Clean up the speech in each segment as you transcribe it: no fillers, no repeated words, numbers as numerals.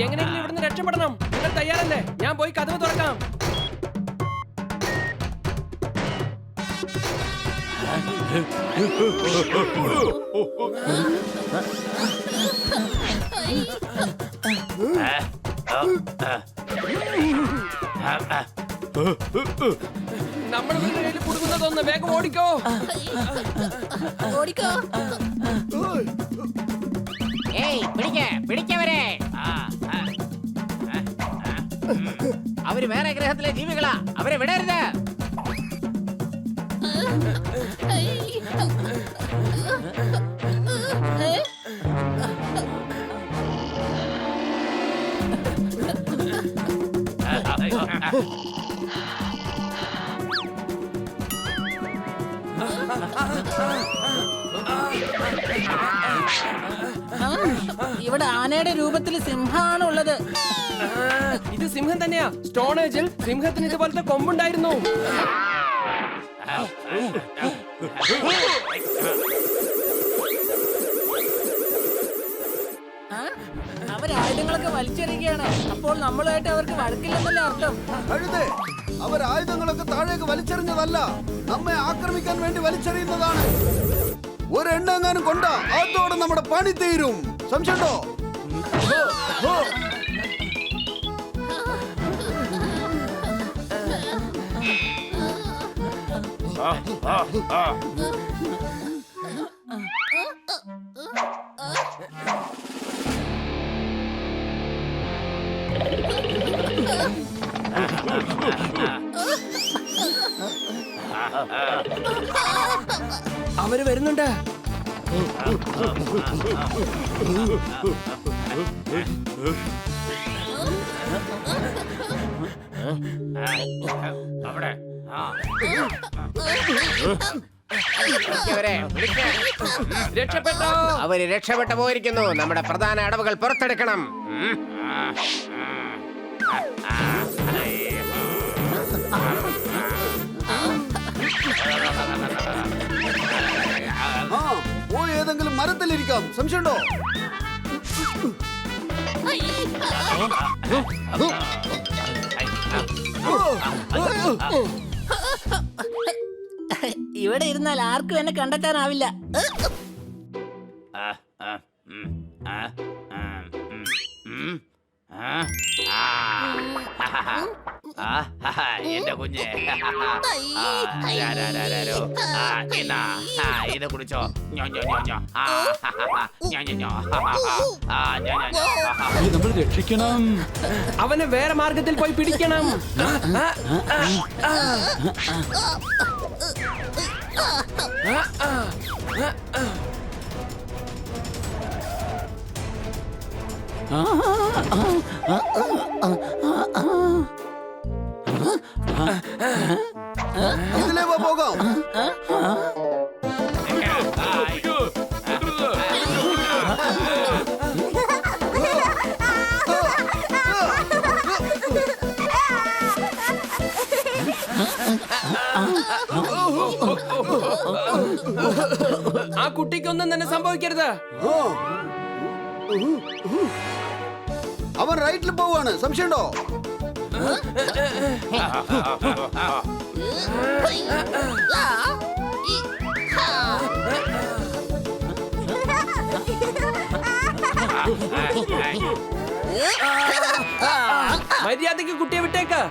എങ്ങനെയെങ്കിലും ഇവിടുന്ന് രക്ഷപ്പെടണം. നിങ്ങൾ തയ്യാറല്ലേ? ഞാൻ പോയി കതവ് തുറക്കാം. നമ്മൾ കുടുങ്ങുന്നതൊന്ന് വേഗം ഓടിക്കോ. ഓടിക്കോ. പിടിക്കവരെ. അവര് വേറെ ഗ്രഹത്തിലെ ജീവികളാ, അവരെ വിടരുത്. ഇവിടെ ആനയുടെ രൂപത്തിൽ സിംഹമാണ് ഉള്ളത്. ഇത് സിംഹം തന്നെയാ. സ്റ്റോൺ ഏജിൽ സിംഹത്തിന് ഇതുപോലത്തെ കൊമ്പുണ്ടായിരുന്നു. അവരായുധങ്ങളൊക്കെ വലിച്ചെറിയുകയാണ്. അപ്പോൾ നമ്മളുമായിട്ട് അവർക്ക് വഴക്കില്ലെന്നല്ലേ അർത്ഥം? കഴുതേ, അവർ ആയുധങ്ങളൊക്കെ താഴേക്ക് വലിച്ചെറിഞ്ഞതല്ല, നമ്മെ ആക്രമിക്കാൻ വേണ്ടി വലിച്ചെറിയുന്നതാണ്. ഒരെണ്ണെങ്ങാനും കൊണ്ട അതോടെ നമ്മുടെ പണി തീരും. സംശയമുണ്ടോ? അവര് വരുന്നുണ്ട്. അവിടെ രക്ഷപ്പെട്ടോ? അവര് രക്ഷപ്പെട്ടു പോയിരിക്കുന്നു. നമ്മുടെ പ്രധാന അടവുകൾ പുറത്തെടുക്കണം. പോയി ഏതെങ്കിലും മരത്തിലിരിക്കാം. സംശയമുണ്ടോ? ഇവിടെ ഇരുന്നാൽ ആർക്കും എന്നെ കണ്ടെത്താനാവില്ല. എന്റെ കുഞ്ഞ് ഇത് കുടിച്ചോ. നമ്മൾ രക്ഷിക്കണം. അവനെ വേറെ മാർഗത്തിൽ പോയി പിടിക്കണം. ഇതിലേ പോകാം. ആ കുട്ടിക്കൊന്നും തന്നെ സംഭവിക്കരുത്. അവൻ റൈറ്റിൽ പോവാണ്. സംശയമുണ്ടോ? മര്യാദയ്ക്ക് കുട്ടിയെ വിട്ടേക്ക്.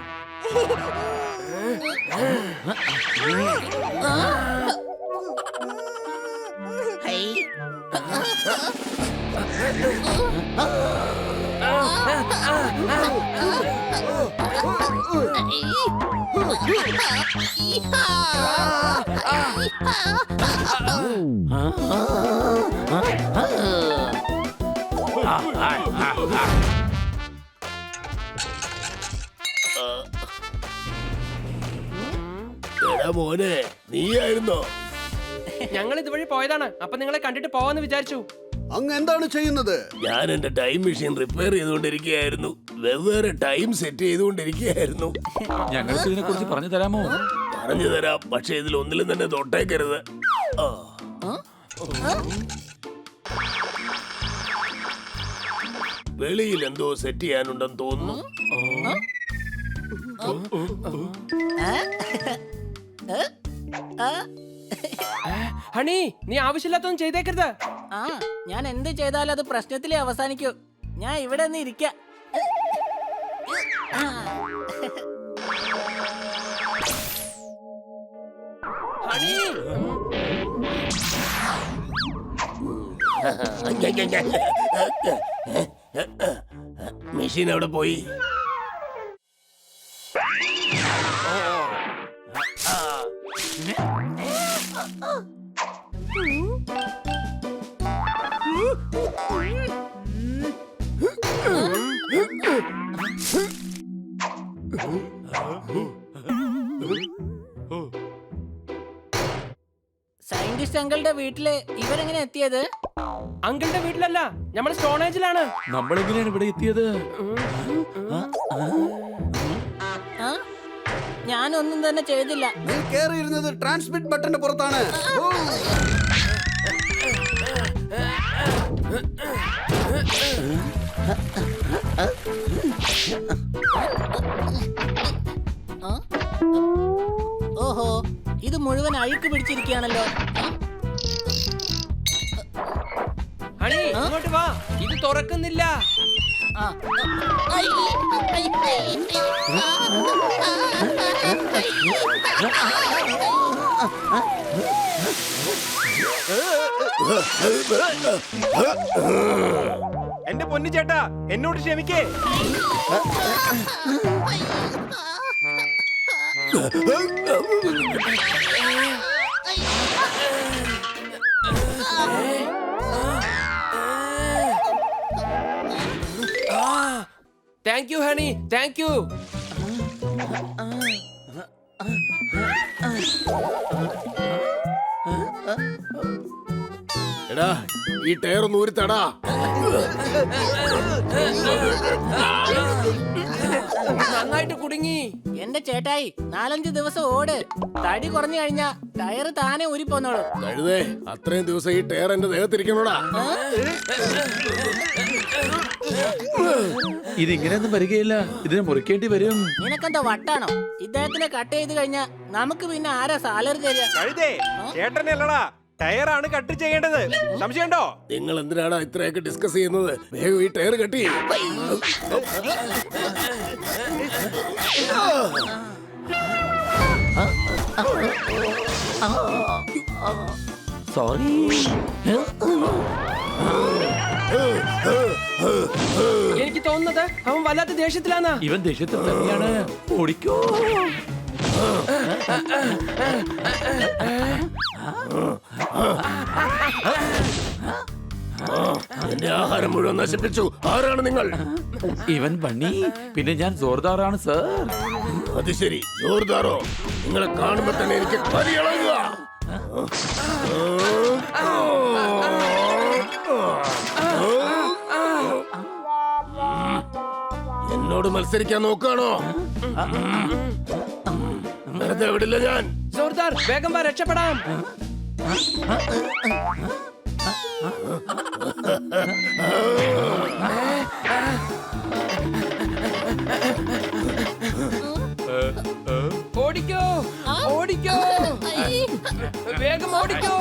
എടാ മോനെ, നീയായിരുന്നോ? ഞങ്ങൾ ഇതുവഴി പോയതാണ്. അപ്പൊ നിങ്ങളെ കണ്ടിട്ട് പോവാന്ന് വിചാരിച്ചു. അങ്ങ് എന്താണ് ചെയ്യുന്നത്? ഞാൻ എന്റെ ടൈം മെഷീൻ റിപ്പയർ ചെയ്തുകൊണ്ടിരിക്കുകയായിരുന്നു. വെവ്വേറെ ടൈം സെറ്റ് ചെയ്തുകൊണ്ടിരിക്കുകയായിരുന്നു. ഞങ്ങൾക്ക് ഇതിനെ കുറിച്ച് പറഞ്ഞു തരാമോ? പറഞ്ഞു തരാം, പക്ഷെ ഇതിൽ ഒന്നിലും തന്നെ തൊട്ടേക്കരുത്. ആ. വെളിയിൽ എന്തോ സെറ്റ് ചെയ്യാനുണ്ടെന്ന് തോന്നുന്നു. ഹണി, നീ ആവശ്യമില്ലാത്തൊന്നും ചെയ്തേക്കരുത്. ആ ഞാൻ എന്ത് ചെയ്താലും അത് പ്രശ്നത്തിലേ അവസാനിക്കൂ. ഞാൻ ഇവിടെ നിന്ന് ഇരിക്കാം. ഹണി, മെഷീൻ എവിടെ പോയി? സയന്റിസ്റ്റ് അങ്കിളുടെ വീട്ടില് ഇവരെങ്ങനെ എത്തിയത്? അങ്കിളിന്റെ വീട്ടിലല്ല, നമ്മൾ സ്റ്റോണേജിലാണ്. നമ്മളെങ്ങനെയാണ് ഇവിടെ എത്തിയത്? ആ? ഞാനൊന്നും തന്നെ ചെയ്തില്ല. നീ കേറിയിരുന്നത് ട്രാൻസ്മിറ്റ് ബട്ടന്റെ പുറത്താണ്. ഓ. ഓഹോ, ഇത് മുഴുവൻ അഴുക്ക് പിടിച്ചിരിക്കുകയാണല്ലോ. ഹണി, ഇങ്ങോട്ട് വാ. ഇത് തുറക്കുന്നില്ല. ആ. എന്റെ പൊന്നു ചേട്ടാ, എന്നോട് ക്ഷമിക്കേ. Thank you honey, thank you. എടാ, ഈ ടയർ ഒന്ന് ഊരിത്തടാ. നന്നായിട്ട് കുടുങ്ങി. എന്റെ ചേട്ടായി, 4-5 ദിവസം ഓട്. തടി കുറഞ്ഞു കഴിഞ്ഞാ ടയറ് താനെ ഊരിപ്പോന്നോളൂ. കഴുതേ, അത്രയും ദിവസം ഈ ടയർ എന്റെ ദേഹത്തിരിക്കണോടാ. ഇതിങ്ങനെയൊന്നും വരികയില്ല, ഇതിനെ മുറിക്കേണ്ടി വരും. നിനക്കെന്താ വട്ടാണോ? ഇദ്ദേഹത്തിനെ കട്ട് ചെയ്ത് കഴിഞ്ഞാ നമുക്ക് പിന്നെ ആരാ സാലറി തരിക? കഴുതേ, ചേട്ടനല്ലടാ, ടയറാണ് കട്ട് ചെയ്യേണ്ടത്. സംശയമുണ്ടോ? നിങ്ങൾ എന്തിനാണ് ഇത്രയൊക്കെ ഡിസ്കസ് ചെയ്യുന്നത്? വേഗം ഈ ടയർ കട്ടി. സോറി. എനിക്ക് തോന്നുന്നത് അവൻ വല്ലാത്ത ദേഷ്യത്തിലാണ്. ഇവൻ ദേഷ്യത്തിൽ തന്നെയാണ്. ഓടിക്കോ. എന്റെ ആഹാരം മുഴുവൻ നശിപ്പിച്ചു. ആരാണ് നിങ്ങൾ? ഇവൻ ബണ്ണി, പിന്നെ ഞാൻ ജോർദാറാണ് സർ. അത് ശരി, ജോർദാറോ? നിങ്ങളെ കാണുമ്പോ തന്നെ എനിക്ക് പരിയളകുക. എന്നോട് മത്സരിക്കാൻ നോക്കാണോ? വെറുതെ വിടില്ല ഞാൻ. ജോർദാർ, വേഗം വാ, രക്ഷപ്പെടാം. ഓടിക്കോ, ഓടിക്കോ, വേഗം ഓടിക്കോ.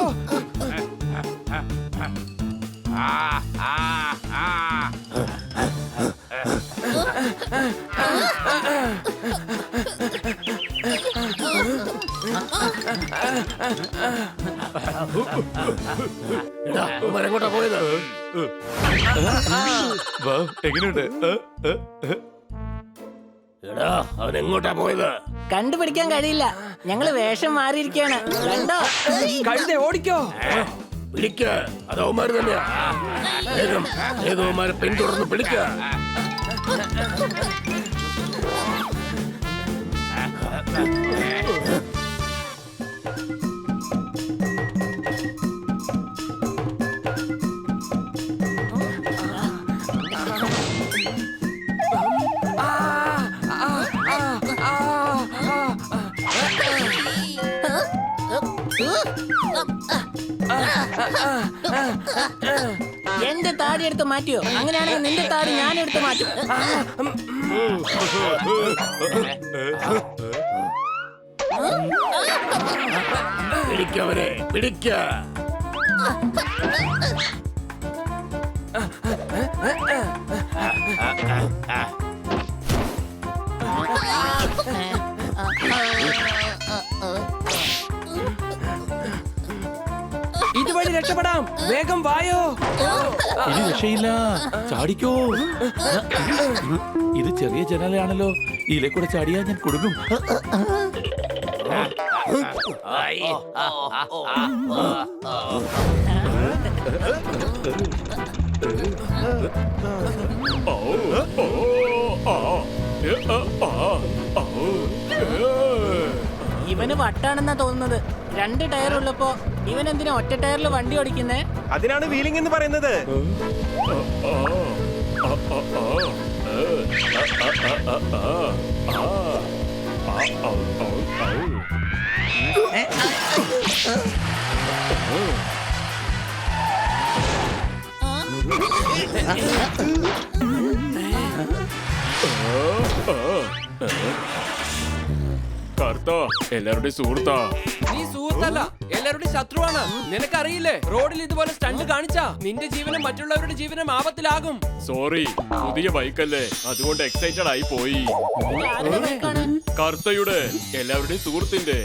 എടാ, എങ്ങോട്ടാ പോയത്? എങ്ങനെയുണ്ട്? എടാ, അവൻ എങ്ങോട്ടാ പോയത്? കണ്ടുപിടിക്കാൻ കഴിയില്ല. ഞങ്ങള് വേഷം മാറിയിരിക്കാണ്. കണ്ടോ? കഴുതേ, ഓടിക്കോ. പിടിക്ക, അത് അവന്മാര് തന്നെയാ. വേഗം ഏതോമാരെ പിന്തുടർന്ന് പിടിക്ക. എന്റെ താടി എടുത്ത് മാറ്റിയോ? അങ്ങനെയാണെങ്കിൽ നിന്റെ താടി ഞാൻ എടുത്ത് മാറ്റും. പിടിക്കവരെ പിടിക്ക. ഇതുവഴി രക്ഷപ്പെടാം. വേഗം വായോ. ഇനി രക്ഷയില്ല, ചാടിക്കോ. ഇത് ചെറിയ ജനാലയാണല്ലോ, ഇതിലെ കൂടെ ചാടിയാ ഞാൻ കൊടുക്കും. ഇവന് വട്ടാണെന്നാ തോന്നുന്നത്. 2 ടയർ ഉള്ളപ്പോ ഇവൻ എന്തിനാ ഒറ്റ ടയറിൽ വണ്ടി ഓടിക്കുന്നേ? അതിനാണ് വീലിംഗ് എന്ന് പറയുന്നത്. കർത്ത എല്ലാവരുടെയും സുഹൃത്താ. നീ സുഹൃത്തല്ല, എല്ലാവരുടെയും ശത്രുവാണ്. നിനക്കറിയില്ലേ, റോഡിൽ ഇതുപോലെ സ്റ്റണ്ട് കാണിച്ചാ നിന്റെ ജീവനും മറ്റുള്ളവരുടെ ജീവനും ആപത്തിലാകും. സോറി, പുതിയ ബൈക്കല്ലേ, അതുകൊണ്ട് എക്സൈറ്റഡ് ആയി പോയി. ആരുടെ ബൈക്കാണ്? കർത്തയുടെ, എല്ലാവരുടെയും സുഹൃത്തിന്റെ.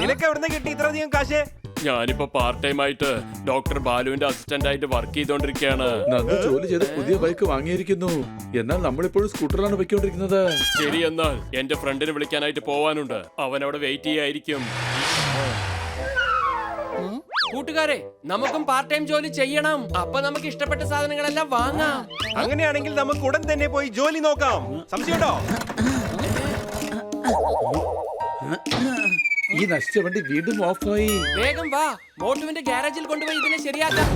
നിനക്ക് എവിടുന്ന് കിട്ടി ഇത്രയധികം കാശ്? ഞാനിപ്പോ പാർട്ട് ടൈം ആയിട്ട് ഡോക്ടർ ബാലുവിന്റെ അസിസ്റ്റന്റ് ആയിട്ട് വർക്ക് ചെയ്തോണ്ടിരിക്കുകയാണ്. നന്ദു ജോലി ചെയ്ത് പുതിയ ബൈക്ക് വാങ്ങിയിരിക്കുന്നു. എന്നാൽ നമ്മളിപ്പോഴും സ്കൂട്ടറിലാണ് പൊയ്ക്കൊണ്ടിരിക്കുന്നത്. ശരി, എന്നാൽ എന്റെ ഫ്രണ്ടിനെ വിളിക്കാനായിട്ട് പോവാനുണ്ട്. അവൻ അവിടെ വെയിറ്റ് ചെയ്യായിരിക്കും. കൂട്ടുകാരെ, നമുക്കും പാർട്ട് ടൈം ജോലി ചെയ്യണം. അപ്പൊ നമുക്ക് ഇഷ്ടപ്പെട്ട സാധനങ്ങളെല്ലാം വാങ്ങാം. അങ്ങനെയാണെങ്കിൽ നമുക്ക് ഉടൻ തന്നെ പോയി ജോലി നോക്കാം. സംശയമുണ്ടോ? ഈ നശിച്ച വണ്ടി വീണ്ടും ഓഫായി. വേഗം വാ, മോട്ടുവിന്റെ ഗ്യാരേജിൽ കൊണ്ടുപോയി ഇതിനെ ശരിയാക്കാം.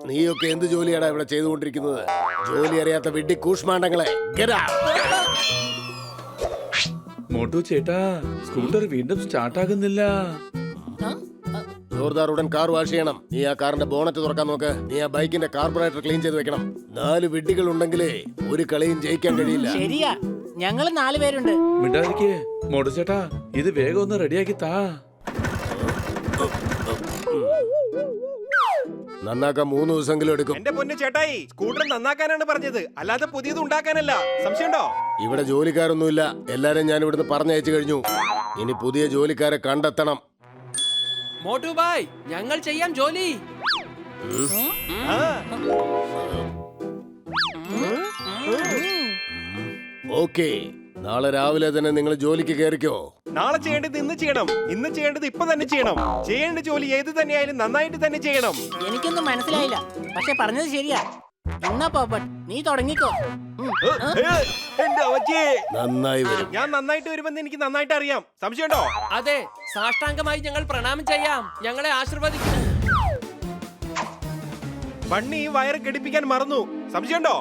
നീയൊക്കെ എന്ത് ജോലിയാടാ ഇവിടെ ചെയ്തുകൊണ്ടിരിക്കുന്നത്? ജോലി അറിയാത്ത വെഡ്ഡി കൂഷ്മാണ്ടങ്ങളെ. മോട്ടു ചേട്ടാ, സ്കൂട്ടർ വീണ്ടും സ്റ്റാർട്ട് ആകുന്നില്ല. ജോർദാർ ഉടൻ കാർ വാഷ് ചെയ്യണം. നീ ആ കാറിന്റെ ബോണറ്റ് തുറക്കാൻ നോക്ക്. നീ ആ ബൈക്കിന്റെ കാർബറേറ്റർ ക്ലീൻ ചെയ്ത് വെക്കണം. 4 വെഡ്ഡികൾ ഉണ്ടെങ്കിലേ ഒരു കളിയും ജയിക്കാൻ കഴിയില്ല. ശരിയാ, ഞങ്ങള് 4 പേരുണ്ട്. മിണ്ടാതിരിക്കേ മോട്ടു ചേട്ടാ, ഇത് വേഗം ഒന്ന് റെഡിയാക്കി താ. നന്നാക്കാൻ 3 ദിവസമെങ്കിലും എടുക്കും. എന്റെ പൊന്നു ചേട്ടായി, സ്കൂട്ടർ നന്നാക്കാനാണ് പറഞ്ഞത്, അല്ലാതെ പുതിയത് ഉണ്ടാക്കാനല്ല. സംശയമുണ്ടോ? ഇവിടെ ജോലിക്കാരൊന്നുമില്ല. എല്ലാരും ഞാൻ ഇവിടുന്ന് പറഞ്ഞയച്ചു കഴിഞ്ഞു. ഇനി പുതിയ ജോലിക്കാരെ കണ്ടെത്തണം. മോട്ടു ബായ്, ഞങ്ങൾ ചെയ്യാം ജോലി. ആ, ഓക്കേ, നാളെ രാവിലെ തന്നെ നിങ്ങൾ ജോലിക്ക് കയറിക്കോ. നാളെ ചെയ്യേണ്ടത് ഇന്ന് ചെയ്യണം. ഇന്ന് ചെയ്യേണ്ടത് ഇപ്പൊ തന്നെ ചെയ്യണം. ചെയ്യേണ്ട ജോലി ഏത് തന്നെയായാലും നന്നായിട്ട് തന്നെ ചെയ്യണം. എനിക്കൊന്നും മനസ്സിലായില്ല, പക്ഷെ പറഞ്ഞത് ശരിയാ. എന്നാ പോപ്പട്ട്, നീ തുടങ്ങിക്കോ. എന്റെ അവച്ചേ, നന്നായി വരും. ഞാൻ നന്നായിട്ട് വരുമെന്ന് എനിക്ക് നന്നായിട്ട് അറിയാം. സംശയമുണ്ടോ? അതെ, സാഷ്ടാംഗമായി ഞങ്ങൾ പ്രണാമം ചെയ്യാം. ഞങ്ങളെ ആശീർവദിക്കും. ബണ്ണി ഈ വയർ ഘടിപ്പിക്കാൻ മറന്നു. സംശയമുണ്ടോ?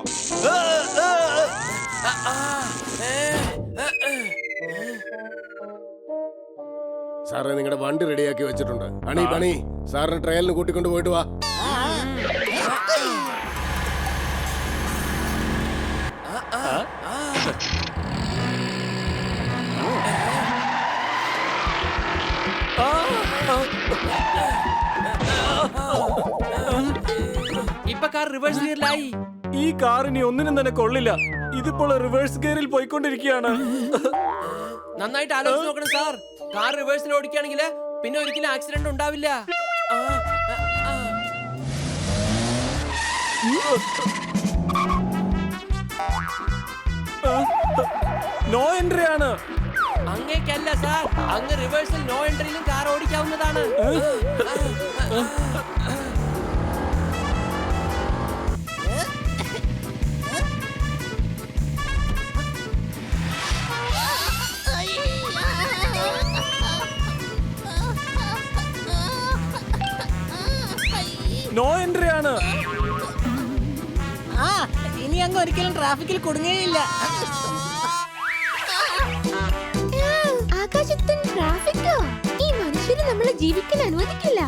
സാറേ, നിങ്ങളുടെ വണ്ടി റെഡിയാക്കി വെച്ചിട്ടുണ്ട്. അണി പണി, സാറിന് ട്രയലിന് കൂട്ടിക്കൊണ്ട് പോയിട്ട് വാ. ഇപ്പൊ കാർ റിവേഴ്സ് ഗിയറിലായി. ഈ കാറിനി ഒന്നിനും തന്നെ കൊള്ളില്ല. ഇതിപ്പോൾ റിവേഴ്സ് ഗിയറിൽ പോയിക്കൊണ്ടിരിക്കുകയാണ്. നന്നായിട്ട് ആലോചിച്ച് നോക്കണം സാർ. കാർ റിവേഴ്സിൽ ഓടിക്കുകയാണെങ്കിൽ പിന്നെ ഒരിക്കലും ആക്സിഡന്റ് ഉണ്ടാവില്ല. നോ എൻട്രി ആണ്. അങ്ങേക്കല്ല സാർ, അങ്ങ് റിവേഴ്സിൽ നോ എൻട്രിയിലും കാർ ഓടിക്കാവുന്നതാണ്. നോ എൻട്രി ആണ്. ആ, ഇനി അങ്ങ് ഒരിക്കലും ട്രാഫിക്കിൽ കുടുങ്ങുകയില്ല. ആകാശത്തിന് ട്രാഫിക്കോ? ഇതിന് നമ്മളെ ജീവിക്കാൻ അനുവദിക്കില്ല.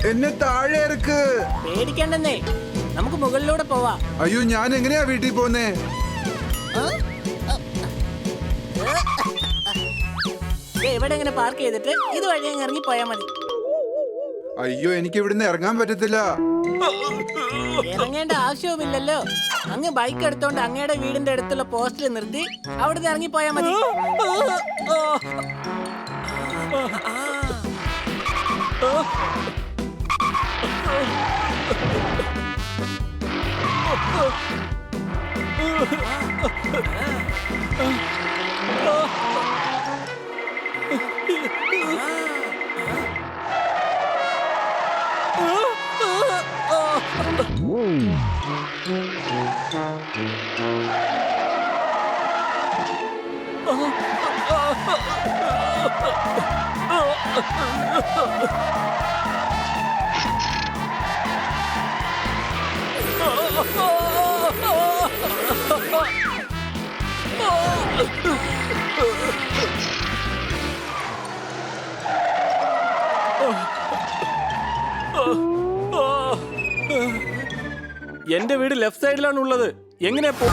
എന്നെ താഴെ ഇറക്ക്. പേടിക്കണ്ടെന്നേ, നമുക്ക് മുകളിലൂടെ പോവാ. അയ്യോ, ഞാൻ എങ്ങനെയാ വീട്ടിൽ പോന്നേ? ഇവിടെ ഇങ്ങനെ പാർക്ക് ചെയ്തിട്ട് ഇതുവഴി അങ്ങ് ഇറങ്ങി പോയാ മതി. അയ്യോ, എനിക്ക് ഇവിടുന്ന് ഇറങ്ങാൻ പറ്റത്തില്ല. ഇറങ്ങേണ്ട ആവശ്യവുമില്ലല്ലോ. അങ്ങ് ബൈക്ക് എടുത്തോണ്ട് അങ്ങയുടെ വീടിന്റെ അടുത്തുള്ള പോസ്റ്റിൽ നിർത്തി അവിടുന്ന് ഇറങ്ങി പോയാ മതി. എന്റെ വീട് ലെഫ്റ്റ് സൈഡിലാണ് ഉള്ളത്. എങ്ങനെ പോ?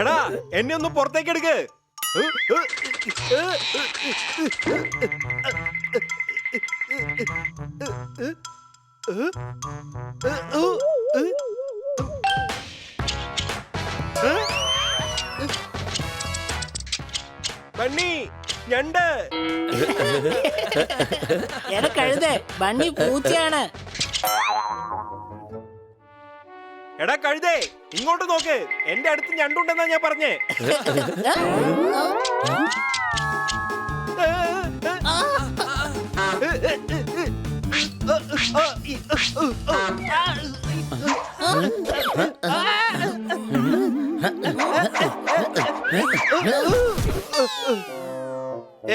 എടാ, എന്നെ ഒന്ന് പുറത്തേക്ക് എടുക്ക്. ബണ്ണി, ഞണ്ട്. എടാ കഴുതേ, ബണ്ണി പൂച്ചയാണ്. എടാ കഴുതേ, ഇങ്ങോട്ട് നോക്ക്. എന്റെ അടുത്ത് ഞണ്ടുണ്ടെന്നാ ഞാൻ പറഞ്ഞേ.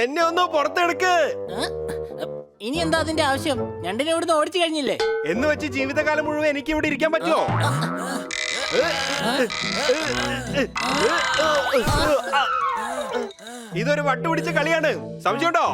എന്നെ ഒന്ന് പുറത്തെടുക്ക്. ഇനി എന്താ അതിന്റെ ആവശ്യം? ഞണ്ടിനെ ഇവിടുന്ന് ഓടിച്ചു കഴിഞ്ഞില്ലേ? എന്ന് വെച്ച് ജീവിതകാലം മുഴുവൻ എനിക്ക് ഇവിടെ ഇരിക്കാൻ പറ്റുമോ? ഇതൊരു വട്ടുപിടിച്ച കളിയാണ്. സംശയമുണ്ടോ?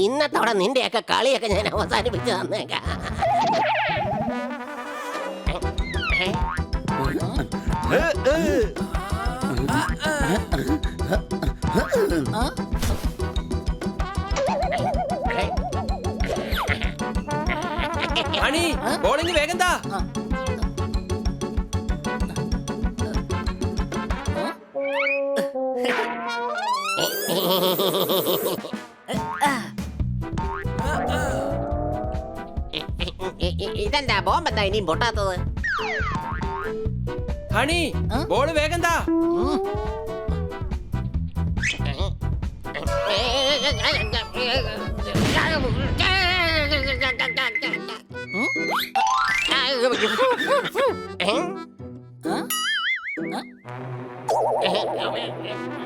ഇന്നത്തോടെ നിന്റെയൊക്കെ കളിയൊക്കെ ഞാൻ അവസാനിപ്പിച്ചു തന്നേക്കാം. ഹണി, ബോളിങ് വേഗം താ. ഇതെന്താ ബോംബെന്താ ഇനിയും പൊട്ടാത്തത്? ഹണി, ബോള് വേഗം താ.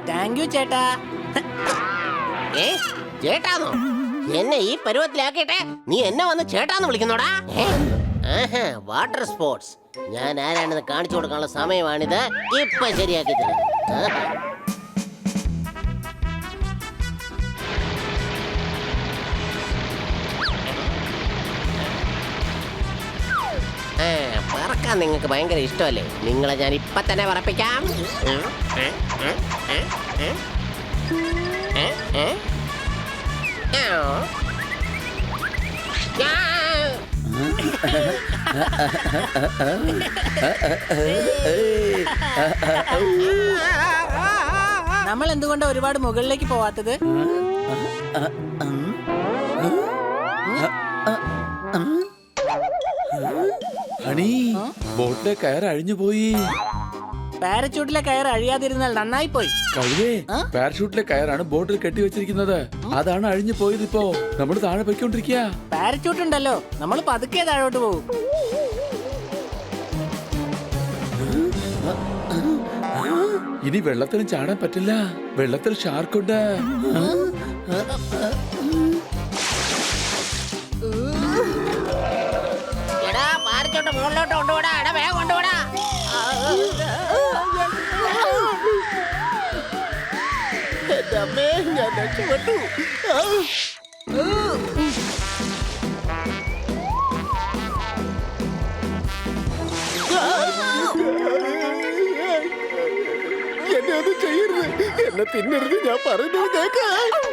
താങ്ക് യു ചേട്ടാ. ചേട്ടാന്നോ? എന്നെ ഈ പരുവത്തിലാക്കിട്ടെ നീ എന്നെ വന്ന് ചേട്ടാന്ന് വിളിക്കുന്നോടാ? വാട്ടർ സ്പോർട്സ് ഞാൻ ആരാണെന്ന് കാണിച്ചു കൊടുക്കാനുള്ള സമയമാണിത്. ഇപ്പൊ ശരിയാക്കി തരാം. പറക്കാൻ നിങ്ങൾക്ക് ഭയങ്കര ഇഷ്ടമല്ലേ? നിങ്ങളെ ഞാൻ ഇപ്പൊ തന്നെ പറപ്പിക്കാം. നമ്മൾ എന്തുകൊണ്ടാ ഒരുപാട് മുകളിലേക്ക് പോവാത്തത്? ഹണി ബോട്ടിലെ കയർ അഴിഞ്ഞു പോയി. പാരച്യൂട്ടിലെ കയർ അഴിയാതിരുന്നാൽ നന്നായി പോയി. കഴുകേ പാരഷൂട്ടിലെ കയറാണ് ബോട്ടിൽ കെട്ടിവെച്ചിരിക്കുന്നത്. അതാണ് അഴിഞ്ഞു പോയത്. ഇപ്പോ നമ്മൾ താഴെ പൊയ്ക്കൊണ്ടിരിക്കുക. പാരച്യൂട്ട് ഉണ്ടല്ലോ, നമ്മൾ പതുക്കെ താഴോട്ട് പോകും. ഇനി വെള്ളത്തിലും ചാടാൻ പറ്റില്ല. വെള്ളത്തിൽ ഷാർക്കുണ്ട്. എടാ പാരച്ചോട്ട് മുകളിലോട്ട് കൊണ്ടുപോടാ. എടാ വേഗം കൊണ്ടുപോടാ. എന്റെ അമ്മേ, ഞാൻ രക്ഷപ്പെട്ടു. എന്നെ ഒന്നും ചെയ്യരുത്, എന്നെ തിന്നരുത്, ഞാൻ പറയുന്നത് കേൾക്കാം.